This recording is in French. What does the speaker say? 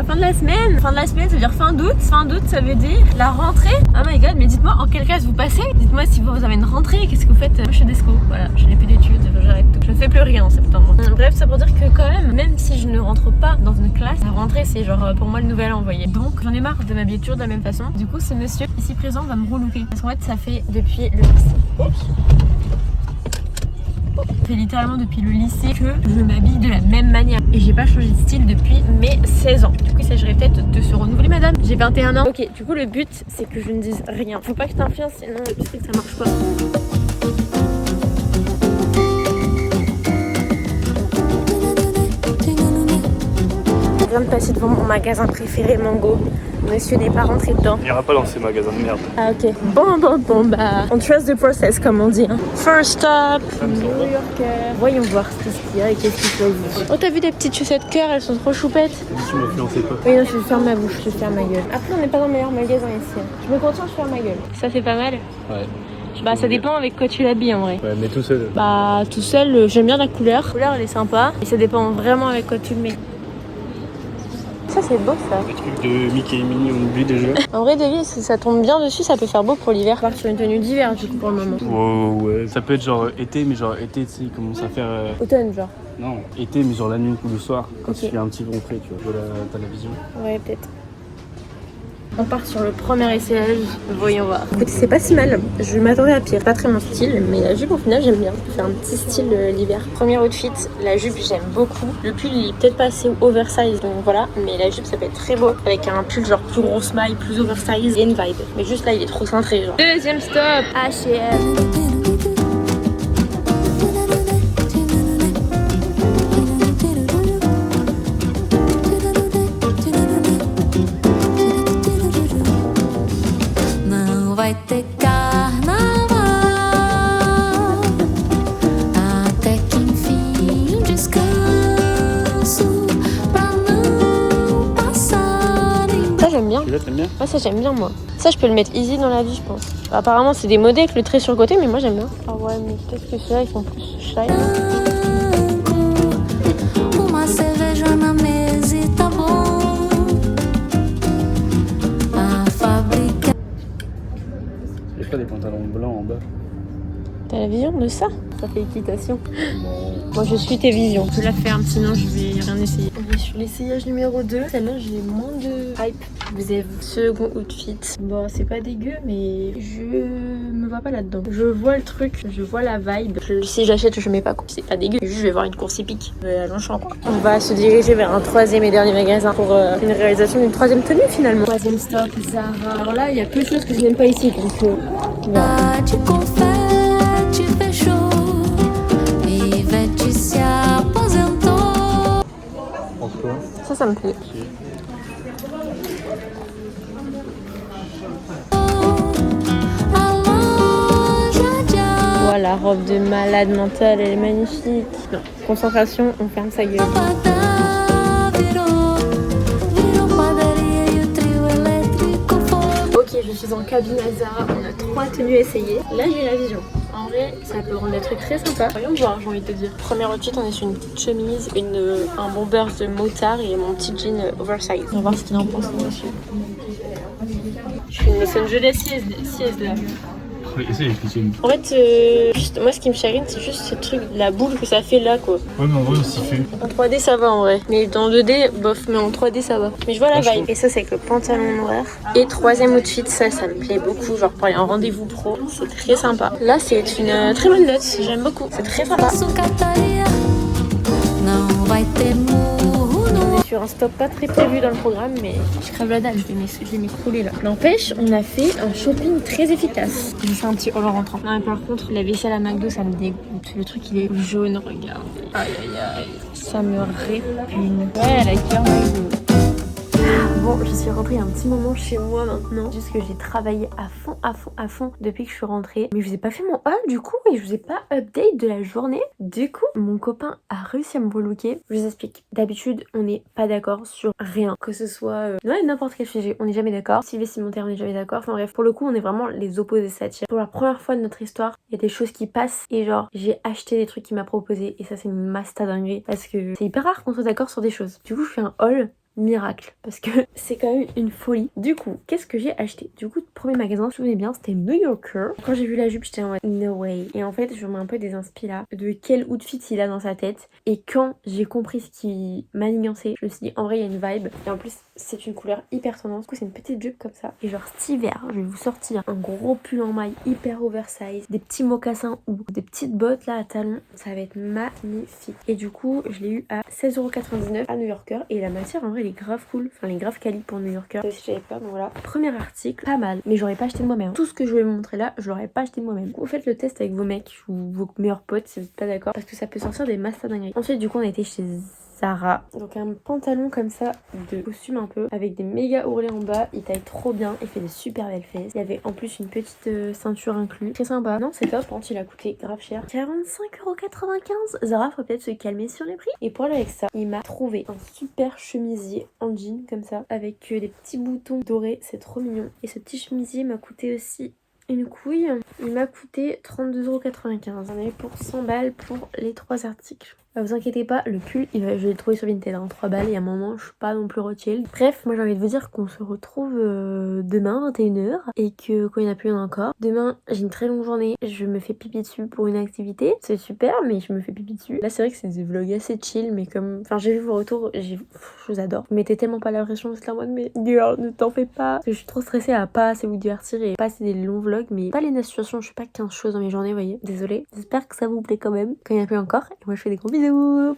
la fin de la semaine. Fin de la semaine, ça veut dire fin d'août. Fin d'août, ça veut dire la rentrée. Oh my god, mais dites-moi en quelle classe vous passez. Dites-moi si vous avez une rentrée. Qu'est-ce que vous faites? Moi, je suis Desco. Voilà, je n'ai plus d'études, j'arrête tout. Je ne fais plus rien en septembre. Bref, ça pour dire que quand même si je ne rentre pas dans une classe, la rentrée, c'est genre pour moi le nouvel an, vous voyez. Donc, j'en ai marre de m'habiller toujours de la même façon. Du coup, ce monsieur ici présent va me relooker. Parce qu'en fait, ça fait depuis le lycée. Ça fait littéralement depuis le lycée que je m'habille de la même manière. Et j'ai pas changé de style depuis mes 16 ans. Du coup, il s'agirait peut-être de se renouveler, madame. J'ai 21 ans. Ok, du coup, le but, c'est que je ne dise rien. Faut pas que je t'influence, sinon je sais que ça marche pas. Je viens de passer devant mon magasin préféré, Mango. Monsieur n'est pas rentré dedans. Il n'ira pas dans ces magasins de merde. Ah ok. Bon bah, on trust the process comme on dit. Hein. First stop, New Yorker. Voyons voir ce qu'il y a et qu'est-ce qu'il choisit. Oh t'as vu des petites chaussettes cœur, elles sont trop choupettes. Tu m'influençais pas. Oui non, je ferme ma bouche, je ferme ma gueule. Après on n'est pas dans le meilleur magasin ici. Je me contiens, je ferme ma gueule. Ça c'est pas mal. Ouais. Bah ça dépend avec quoi tu l'habilles en vrai. Ouais mais tout seul. Bah tout seul, j'aime bien la couleur. La couleur elle est sympa. Et ça dépend vraiment avec quoi tu le mets. Ça c'est beau ça. Le truc de Mickey et Minnie, on oublie déjà. En vrai de vie, si ça tombe bien dessus, ça peut faire beau pour l'hiver. Part sur une tenue d'hiver du coup pour le moment. Wow, ouais. Ça peut être genre été, mais genre été, tu sais, il commence à faire... Automne genre. Non, été, mais genre la nuit ou le soir, quand Ok. il fait un petit vent frais, tu vois. Voilà, t'as la vision. Ouais, peut-être. On part sur le premier essayage, voyons voir. Écoutez, c'est pas si mal. Je m'attendais à pire. Pas très mon style, mais la jupe au final j'aime bien. Je peux faire un petit style l'hiver. Premier outfit, la jupe j'aime beaucoup. Le pull il est peut-être pas assez oversize, donc voilà. Mais la jupe ça peut être très beau. Avec un pull genre plus grosse maille, plus oversize et une vibe. Mais juste là il est trop cintré genre. Deuxième stop, H&M. Vai ter carnaval até que enfim descanso pra não passar em Ça j'aime bien. Celui-là, t'aimes bien? Ouais, ça j'aime bien moi. Ça je peux le mettre easy dans la vie je pense. Apparemment c'est démodé avec le trait sur le côté mais moi j'aime bien. Ah ouais mais peut-être que ceux-là ils sont plus shy. uma cerveja na mesa e tá bom. A fábrica. J'ai pas des pantalons blancs en bas. T'as la vision de ça? Ça fait équitation. Moi je suis tes visions. Je peux la faire sinon je vais rien essayer. On est sur l'essayage numéro 2. Celle-là j'ai moins de hype. Vous avez second outfit. Bon c'est pas dégueu mais je me vois pas là-dedans. Je vois le truc, je vois la vibe. Si j'achète je mets pas quoi. C'est pas dégueu. Juste je vais voir une course épique. À Longchamp quoi. On va se diriger vers un troisième et dernier magasin pour une réalisation d'une troisième tenue finalement. Troisième stop Zara. Alors là il y a peu de choses que je n'aime pas ici donc voilà. De confete fechou, Ivete se aposentou. François. Ça me plaît. A loja de Voilà, robe de malade mentale, elle est magnifique. Non, concentration, on ferme sa gueule. Abadá virou padaria e o trio elétrico foi. Ok, je suis en cabine à Zara, on a 3 tenues essayées. Là, j'ai la vision. En vrai, ça peut rendre des trucs très sympas. Voyons voir, j'ai envie de te dire. Premier outfit, on est sur une petite chemise, un bomber de motard et mon petit jean oversize. On va voir ce qu'il en pense, monsieur. Je suis une Los Angeles sieste là. Oui, c'est les clichés. En fait, juste, moi ce qui me chagrine, c'est juste ce truc, la boule que ça fait là quoi. Ouais, mais en vrai, on s'y fait. En 3D ça va en vrai, mais dans 2D, bof, mais en 3D ça va. Mais je vois la vibe. Et ça c'est avec le pantalon noir. Et troisième outfit, ça me plaît beaucoup, genre pour aller en rendez-vous pro, c'est très sympa. Là c'est une très bonne note, j'aime beaucoup, c'est très sympa. Sucataria não vai ter murro no. On est sur un stop pas très prévu dans le programme, mais je crève la dalle, je vais m'écrouler là. N'empêche, on a fait un shopping très efficace. J'ai fait un petit haul en rentrant. Non mais par contre, la vaisselle à McDo, ça me dégoûte. Le truc il est jaune, regarde. Aïe aïe aïe. Ça me répugne. Ouais, la cœur McDo. Bon, je suis rentrée il y a un petit moment chez moi maintenant. Juste que j'ai travaillé à fond depuis que je suis rentrée. Mais je vous ai pas fait mon haul du coup et je vous ai pas update de la journée. Du coup, mon copain a réussi à me relooker. Je vous explique. D'habitude, on n'est pas d'accord sur rien. Que ce soit n'importe quel sujet, on n'est jamais d'accord. Sylvie Simonter, on n'est jamais d'accord. Enfin bref, pour le coup, on est vraiment les opposés satire. Pour la première fois de notre histoire, il y a des choses qui passent et genre, j'ai acheté des trucs qu'il m'a proposé et ça c'est une masta dinguerie parce que c'est hyper rare qu'on soit d'accord sur des choses. Du coup, je fais un haul miracle parce que c'est quand même une folie. Du coup, qu'est-ce que j'ai acheté? Du coup, le premier magasin, je me souvenais bien, c'était New Yorker. Quand j'ai vu la jupe, j'étais en mode no way. Et en fait, je mets un peu des inspi là de quel outfit il a dans sa tête. Et quand j'ai compris ce qui manigançait, je me suis dit en vrai, il y a une vibe. Et en plus, c'est une couleur hyper tendance. Du coup, c'est une petite jupe comme ça. Et genre, cet hiver, je vais vous sortir un gros pull en maille hyper oversize, des petits mocassins ou des petites bottes là à talons. Ça va être magnifique. Et du coup, je l'ai eu à 16,99€ à New Yorker. Et la matière, en vrai, elle est grave cool. Enfin, elle est grave quali pour New Yorker. Ça aussi, j'avais peur. Donc voilà. Premier article, pas mal. Mais j'aurais pas acheté de moi-même. Tout ce que je vais vous montrer là, je l'aurais pas acheté de moi-même. Vous faites le test avec vos mecs ou vos meilleurs potes si vous n'êtes pas d'accord. Parce que ça peut sortir des master dingueries. Ensuite, du coup, on a été chez Zara. Donc un pantalon comme ça de costume un peu avec des méga ourlets en bas. Il taille trop bien. Il fait des super belles fesses. Il y avait en plus une petite ceinture inclus. Très sympa. Non, c'est top. Il a coûté grave cher. 45,95€. Zara, faut peut-être se calmer sur les prix. Et pour aller avec ça, il m'a trouvé un super chemisier en jean comme ça avec des petits boutons dorés. C'est trop mignon. Et ce petit chemisier m'a coûté aussi une couille. Il m'a coûté 32,95€. J'en avais pour 100 balles pour les 3 articles. Vous inquiétez pas, le pull, je l'ai trouvé sur Vinted, 3 balles et à un moment, je suis pas non plus chill. Bref, moi j'ai envie de vous dire qu'on se retrouve demain 21h et que quand il n'y en a plus, il y en a encore. Demain, j'ai une très longue journée, je me fais pipi dessus pour une activité. C'est super, mais je me fais pipi dessus. Là, c'est vrai que c'est des vlogs assez chill, mais comme... Enfin, j'ai vu vos retours, je vous adore. Vous mettez tellement pas la pression, vous êtes là en mode, mais girl, ne t'en fais pas. Parce que je suis trop stressée à pas assez vous divertir et pas assez des longs vlogs, mais pas les situations, je fais pas 15 choses dans mes journées, vous voyez. Désolée. J'espère que ça vous plaît quand même. Quand il n'y en a plus encore, et moi je fais des gros bisous. Bisous.